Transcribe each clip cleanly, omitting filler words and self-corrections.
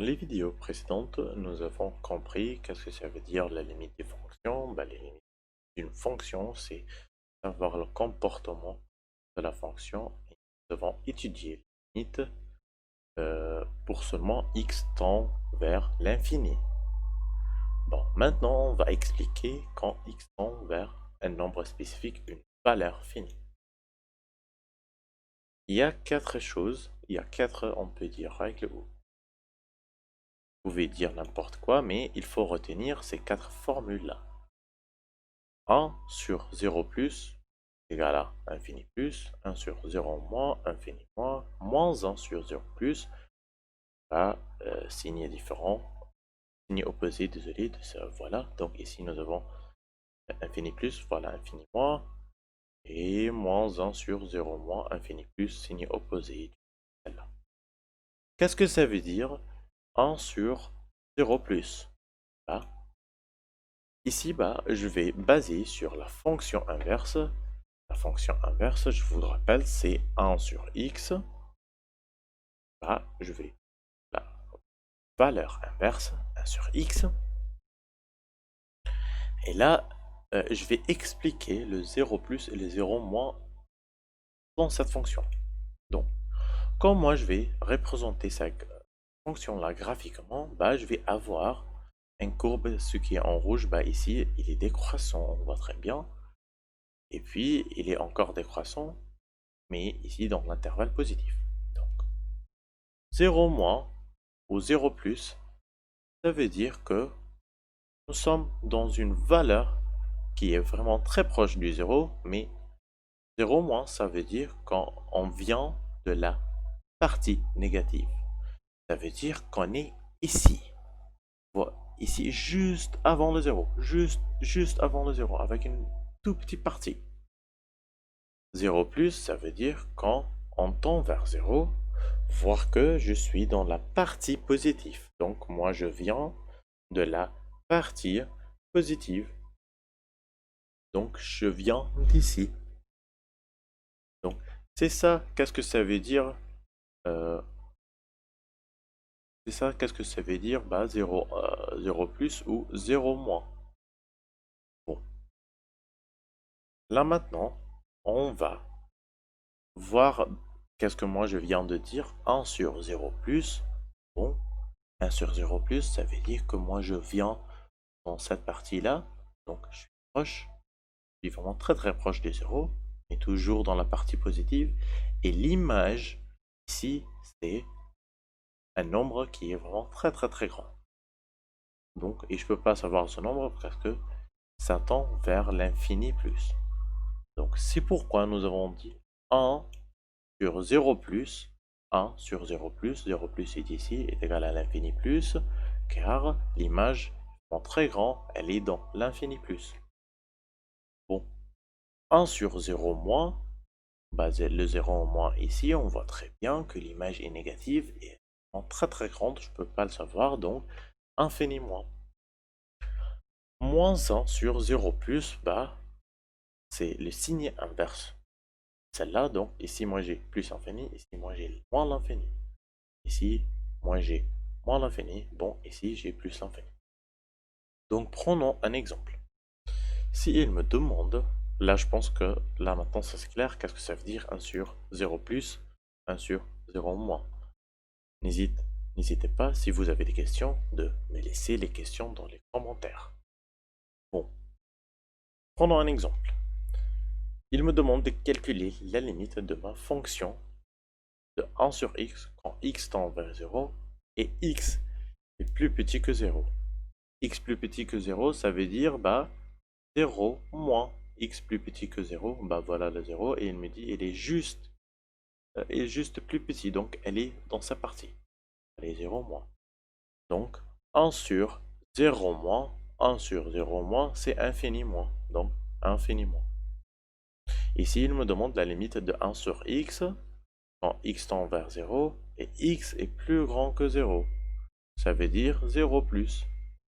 les vidéos précédentes, nous avons compris qu'est-ce que ça veut dire la limite des fonctions. Les limites d'une fonction, c'est savoir le comportement de la fonction. Et nous devons étudier les limites pour seulement x tend vers l'infini. Bon, maintenant, on va expliquer quand x tend vers un nombre spécifique, une valeur finie. Il y a quatre choses, il y a quatre, on peut dire, règles ou vous pouvez dire n'importe quoi, mais il faut retenir ces quatre formules-là. 1 sur 0 plus égale à infini plus, 1 sur 0 moins, infini moins, moins 1 sur 0 plus, à signe différent, signe opposé, désolé, de ça, voilà. Donc ici nous avons infini plus, voilà, infini moins, et moins 1 sur 0 moins, infini plus, signe opposé. Voilà. Qu'est-ce que ça veut dire 1 sur 0 plus? Ici, je vais baser sur la fonction inverse. La fonction inverse, je vous le rappelle, c'est 1 sur x. Je vais la valeur inverse, 1 sur x. Et là, je vais expliquer le 0 plus et le 0 moins dans cette fonction. Donc, quand moi je vais représenter cette fonction-là graphiquement, je vais avoir une courbe, ce qui est en rouge, ici, il est décroissant, on voit très bien. Et puis, il est encore décroissant, mais ici dans l'intervalle positif. Donc, 0 moins ou 0 plus, ça veut dire que nous sommes dans une valeur qui est vraiment très proche du 0, mais 0 moins, ça veut dire quand on vient de la partie négative. Ça veut dire qu'on est ici. Voilà, ici, juste avant le 0. Juste avant le 0, avec une toute petite partie. 0 plus, ça veut dire quand on tend vers 0, voir que je suis dans la partie positive. Donc moi je viens de la partie positive. Donc je viens d'ici. Donc c'est ça, qu'est-ce que ça veut dire c'est ça, qu'est-ce que ça veut dire 0, 0 plus ou 0 moins. Bon. Là maintenant, on va voir qu'est-ce que moi je viens de dire. 1 sur 0 plus. Bon, 1 sur 0 plus, ça veut dire que moi je viens dans cette partie-là. Donc je suis proche. Je suis vraiment très proche des 0. Mais toujours dans la partie positive. Et l'image, ici, c'est un nombre qui est vraiment très grand. Donc, et je peux pas savoir ce nombre parce que ça tend vers l'infini plus. Donc c'est pourquoi nous avons dit 1 sur 0 plus, 1 sur 0 plus, 0 plus est ici, est égal à l'infini plus, car l'image en très grand, elle est dans l'infini plus. Bon, 1 sur 0 moins, le 0 moins ici, on voit très bien que l'image est négative et en très grande, je peux pas le savoir, donc infini moins. Moins 1 sur 0 plus, c'est le signe inverse. Celle-là, donc ici moi j'ai plus infini, ici moi j'ai moins l'infini. Ici, moi j'ai moins l'infini, bon, ici j'ai plus l'infini. Donc prenons un exemple. Si il me demande, là je pense que là maintenant ça c'est clair, qu'est-ce que ça veut dire 1 sur 0 plus, 1 sur 0 moins. N'hésitez pas, si vous avez des questions, de me laisser les questions dans les commentaires. Bon, prenons un exemple. Il me demande de calculer la limite de ma fonction de 1 sur x quand x tend vers 0 et x est plus petit que 0. X plus petit que 0, ça veut dire 0 moins x plus petit que 0. Voilà le 0 et il me dit il est juste plus petit, donc elle est dans sa partie. Elle est 0 moins. Donc 1 sur 0 moins, 1 sur 0 moins, c'est infini moins. Donc infini moins. Ici, il me demande la limite de 1 sur x quand x tend vers 0 et x est plus grand que 0. Ça veut dire 0 plus,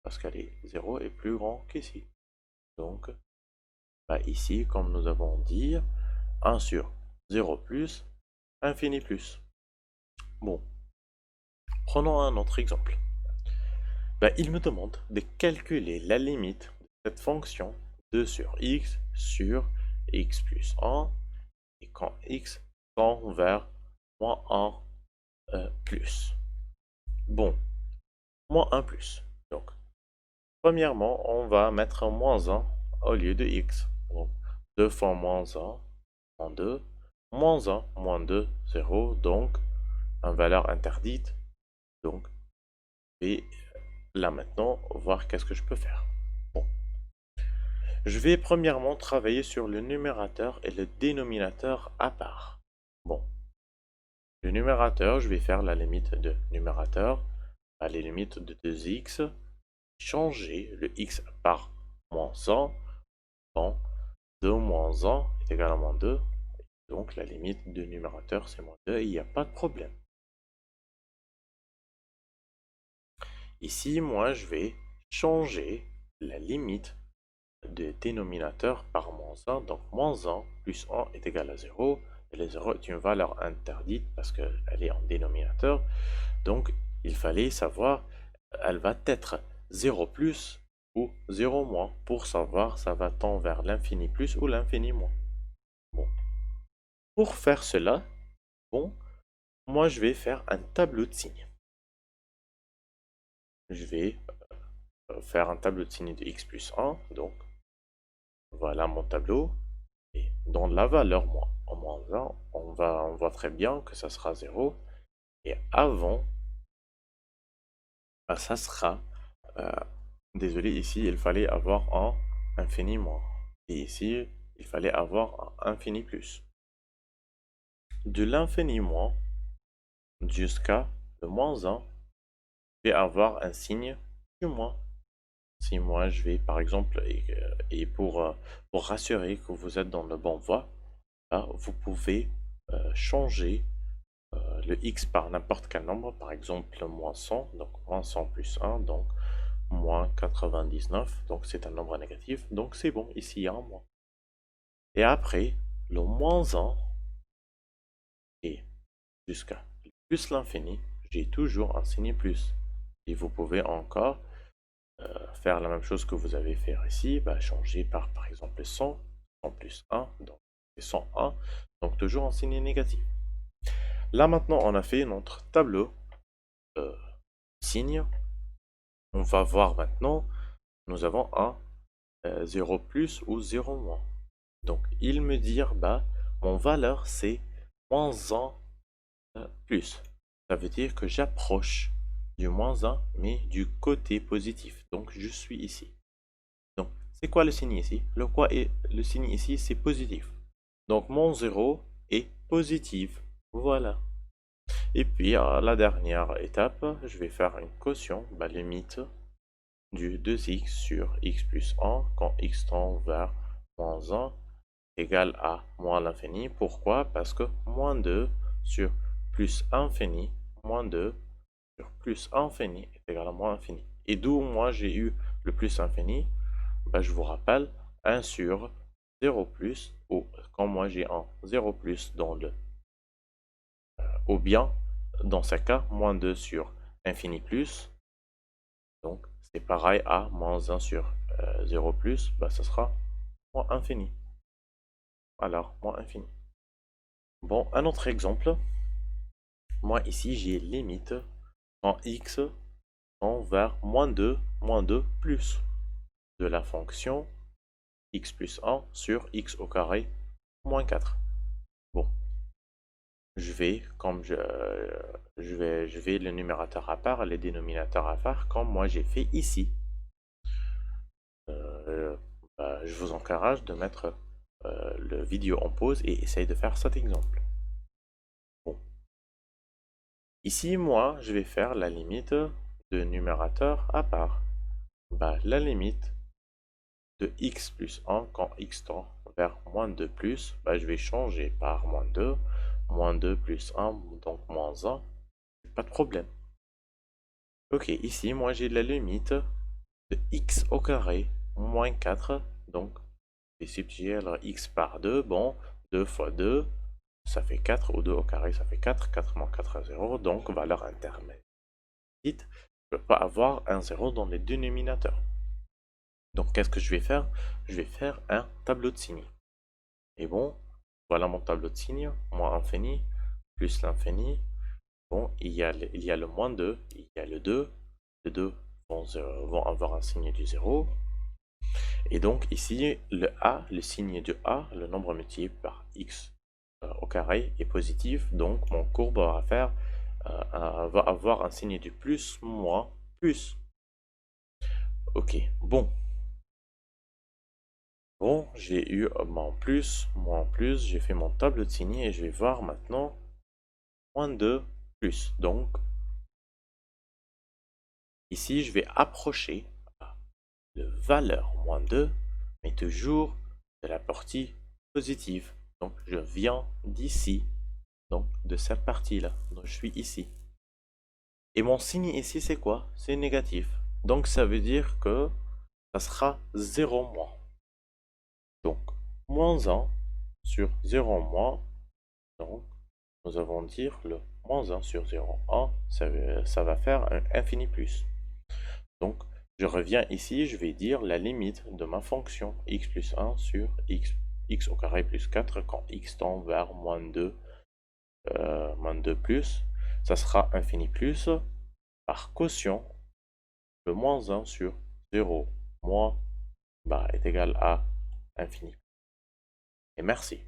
parce qu'elle est 0 est plus grand qu'ici. Donc, ici, comme nous avons dit, 1 sur 0 plus, infini plus. Bon, Prenons un autre exemple. Ben, il me demande de calculer la limite de cette fonction 2 sur x plus 1 et quand x tend vers moins 1 plus. Bon, moins 1 plus. Donc, premièrement, on va mettre un moins 1 au lieu de x. Donc, 2 fois moins 1, moins 2. Moins 1, moins 2, 0. Donc, une valeur interdite. Donc, et là maintenant, voir qu'est-ce que je peux faire. Bon. Je vais premièrement travailler sur le numérateur et le dénominateur à part. Bon. Le numérateur, je vais faire la limite de numérateur à la limite de 2x. Changer le x par moins 1. Bon. 2 moins 1 est égal à moins 2. Donc la limite de numérateur c'est moins 2 et il n'y a pas de problème. Ici, moi je vais changer la limite de dénominateur par moins 1. Donc moins 1 plus 1 est égal à 0. Et le 0 est une valeur interdite parce qu'elle est en dénominateur. Donc il fallait savoir, elle va être 0 plus ou 0 moins pour savoir ça va tendre vers l'infini plus ou l'infini moins. Bon. Pour faire cela, bon, moi je vais faire un tableau de signes. Je vais faire un tableau de signes de x plus 1. Donc voilà mon tableau. Et dans la valeur moins 1, on voit très bien que ça sera 0. Et avant, bah, ça sera... désolé, ici, il fallait avoir un infini moins. Et ici, il fallait avoir un infini plus. De l'infini moins jusqu'à le moins 1, je vais avoir un signe du moins. Si moi, je vais, par exemple, et pour rassurer que vous êtes dans le bon voie, là, vous pouvez changer le x par n'importe quel nombre, par exemple moins 100, donc moins 100 plus 1, donc moins 99, donc c'est un nombre négatif, donc c'est bon, ici il y a un moins. Et après, le moins 1 et jusqu'à plus l'infini, j'ai toujours un signe plus. Et vous pouvez encore faire la même chose que vous avez fait ici, bah, changer par exemple 100, 100 plus 1, donc c'est 101, donc toujours un signe négatif. Là maintenant, on a fait notre tableau signe. On va voir maintenant, nous avons un 0 plus ou 0 moins. Donc il me dit, bah, mon valeur c'est moins 1 plus. Ça veut dire que j'approche du moins 1, mais du côté positif. Donc je suis ici. Donc c'est quoi le signe ici? Le signe ici c'est positif. Donc mon 0 est positif. Voilà. Et puis à la dernière étape, je vais faire une quotient, bah, limite du 2x sur x plus 1 quand x tend vers moins 1 égale à moins l'infini. Pourquoi? Parce que moins 2 sur plus infini, moins 2 sur plus infini est égal à moins infini. Et d'où moi j'ai eu le plus infini? Bah, je vous rappelle, 1 sur 0 plus, ou quand moi j'ai un 0 plus dans le... ou bien, dans ce cas, moins 2 sur infini plus, donc c'est pareil à moins 1 sur 0 plus, bah, ça sera moins infini. Alors, moins infini. Bon, un autre exemple. Moi, ici, j'ai limite en x tend vers moins 2 plus de la fonction x plus 1 sur x au carré moins 4. Bon, je vais, comme je vais le numérateur à part, les dénominateurs à part, comme moi j'ai fait ici. Bah, je vous encourage de mettre le vidéo en pause et essayer de faire cet exemple. Bon. Ici, moi, je vais faire la limite de numérateur à part. Bah, la limite de x plus 1 quand x tend vers moins 2 plus, bah, je vais changer par moins 2 plus 1, donc moins 1, pas de problème. Ok, ici, moi, j'ai la limite de x au carré moins 4, donc je vais substituer x par 2, bon, 2 fois 2, ça fait 4, ou 2 au carré, ça fait 4, 4 moins 4 à 0, donc valeur intermédiaire. je ne peux pas avoir un 0 dans les dénominateurs. Donc qu'est-ce que je vais faire? Je vais faire un tableau de signes. Et bon, voilà mon tableau de signes, moins infini, plus l'infini. Bon, il y a le moins 2, il y a le 2. Les deux vont avoir un signe du 0. Et donc ici, le A, le signe du A, le nombre multiplié par x au carré est positif. Donc mon courbe va avoir un signe du plus, moins, plus. Ok, bon. Bon, j'ai eu mon plus, moins, plus. J'ai fait mon tableau de signes et je vais voir maintenant moins 2, plus. Donc ici, je vais approcher la valeur moins 2, mais toujours de la partie positive. Donc je viens d'ici, donc de cette partie-là. Donc je suis ici. Et mon signe ici, c'est quoi? C'est négatif. Donc ça veut dire que ça sera 0 moins. Donc moins 1 sur 0 moins. Donc nous allons dire le moins 1 sur 0, 1, ça va faire un infini plus. Donc je reviens ici, je vais dire la limite de ma fonction x plus 1 sur x au carré plus 4 quand x tend vers moins 2 plus. Ça sera infini plus par quotient, le moins 1 sur 0 moins est égal à infini. Et merci.